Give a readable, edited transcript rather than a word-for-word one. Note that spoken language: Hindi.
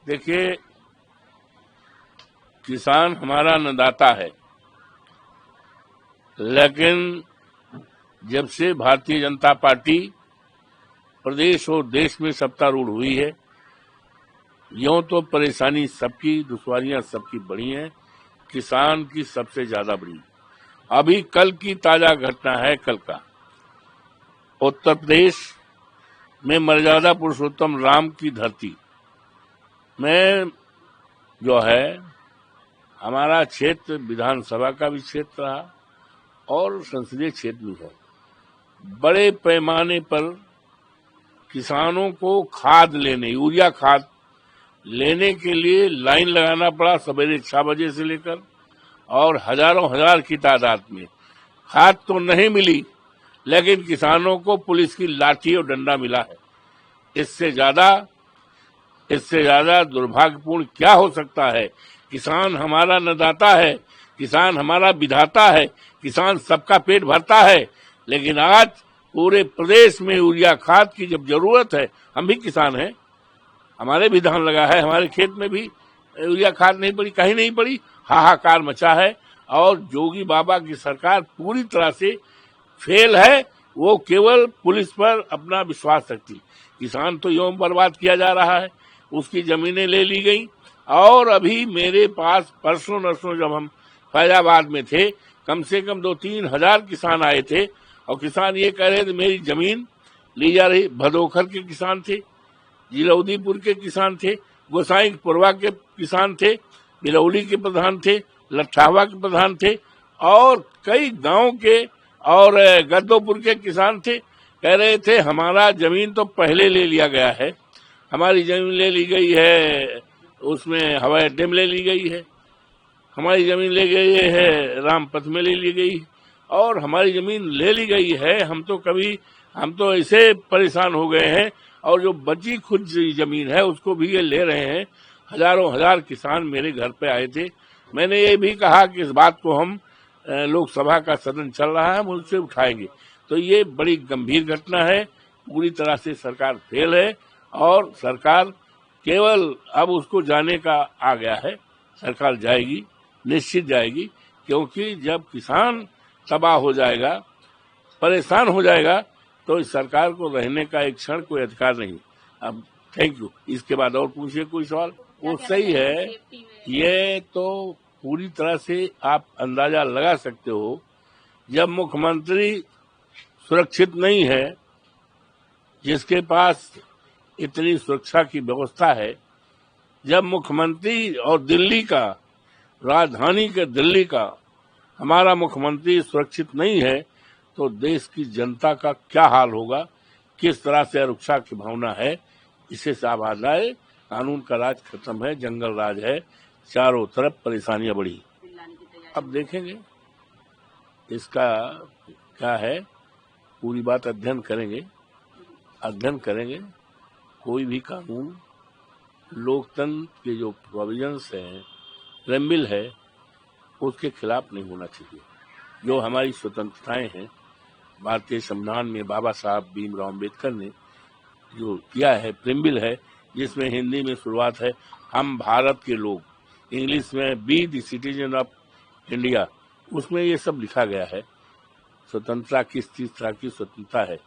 देखिए, किसान हमारा अन्नदाता है, लेकिन जब से भारतीय जनता पार्टी प्रदेश और देश में सत्तारूढ़ हुई है, यूं तो परेशानी सबकी, दुश्वारियां सबकी बढ़ी हैं, किसान की सबसे ज्यादा बढ़ी। अभी कल की ताजा घटना है, कल का उत्तर प्रदेश में मर्यादा पुरुषोत्तम राम की धरती में जो है हमारा क्षेत्र विधानसभा का भी क्षेत्र रहा और संसदीय क्षेत्र भी है। बड़े पैमाने पर किसानों को खाद लेने, यूरिया खाद लेने के लिए लाइन लगाना पड़ा सवेरे 6 बजे से लेकर, और हजारों हजार की तादाद में। खाद तो नहीं मिली, लेकिन किसानों को पुलिस की लाठी और डंडा मिला है। इससे ज्यादा दुर्भाग्यपूर्ण क्या हो सकता है। किसान हमारा अन्नदाता है, किसान हमारा विधाता है, किसान सबका पेट भरता है, लेकिन आज पूरे प्रदेश में यूरिया खाद की जब जरूरत है, हम भी किसान हैं, हमारे भी धान लगा है, हमारे खेत में भी यूरिया खाद नहीं पड़ी, कहीं नहीं पड़ी, हाहाकार मचा है। और योगी बाबा की सरकार पूरी तरह से फेल है। वो केवल पुलिस पर अपना विश्वास रखती। किसान तो यूं बर्बाद किया जा रहा है, उसकी जमीनें ले ली गई। और अभी मेरे पास परसों नरसों जब हम फैजाबाद में थे, कम से कम 2-3 हजार किसान आए थे, और किसान ये कह रहे थे मेरी जमीन ली जा रही। भदोखर के किसान थे, जिलौदीपुर के किसान थे, गोसाईपुरवा के किसान थे, बिरौली के प्रधान थे, लट्ठावा के प्रधान थे, और कई गांव के और गद्दोपुर के किसान थे। कह रहे थे हमारा जमीन तो पहले ले लिया गया है, हमारी जमीन ले ली गई है, उसमें हवाई अड्डे में ले ली गई है, हमारी जमीन ले गई है रामपथ में ले ली गई, और हमारी जमीन ले ली गई है। हम तो ऐसे परेशान हो गए हैं, और जो बची खुद जमीन है उसको भी ये ले रहे हैं। हजारों हजार किसान मेरे घर पे आए थे। मैंने ये भी कहा कि इस बात को हम लोकसभा का सदन चल रहा है, हम उससे उठाएंगे। तो ये बड़ी गंभीर घटना है। पूरी तरह से सरकार फेल है, और सरकार केवल अब उसको जाने का आ गया है। सरकार जाएगी, निश्चित जाएगी, क्योंकि जब किसान तबाह हो जाएगा, परेशान हो जाएगा, तो इस सरकार को रहने का एक क्षण कोई अधिकार नहीं। अब थैंक यू। इसके बाद और पूछिए कोई सवाल। वो सही है, ये तो पूरी तरह से आप अंदाजा लगा सकते हो। जब मुख्यमंत्री सुरक्षित नहीं है, जिसके पास इतनी सुरक्षा की व्यवस्था है, जब मुख्यमंत्री और दिल्ली का, राजधानी के दिल्ली का हमारा मुख्यमंत्री सुरक्षित नहीं है, तो देश की जनता का क्या हाल होगा, किस तरह से अरुक्षा की भावना है। इसे सावधान आए, कानून का राज खत्म है, जंगल राज है, चारों तरफ परेशानियां बढ़ी। अब देखेंगे इसका क्या है, पूरी बात अध्ययन करेंगे। कोई भी कानून लोकतंत्र के जो प्रोविजंस हैं, प्रेम्बिल है, उसके खिलाफ नहीं होना चाहिए। जो हमारी स्वतंत्रताएं हैं, भारतीय संविधान में बाबा साहब भीमराव अम्बेडकर ने जो किया है, प्रेम्बिल है, जिसमें हिंदी में शुरुआत है हम भारत के लोग, इंग्लिश में be the citizen of India, उसमें ये सब लिखा गया है। स्वतंत्रता किस चीज तरह की स्वतंत्रता है,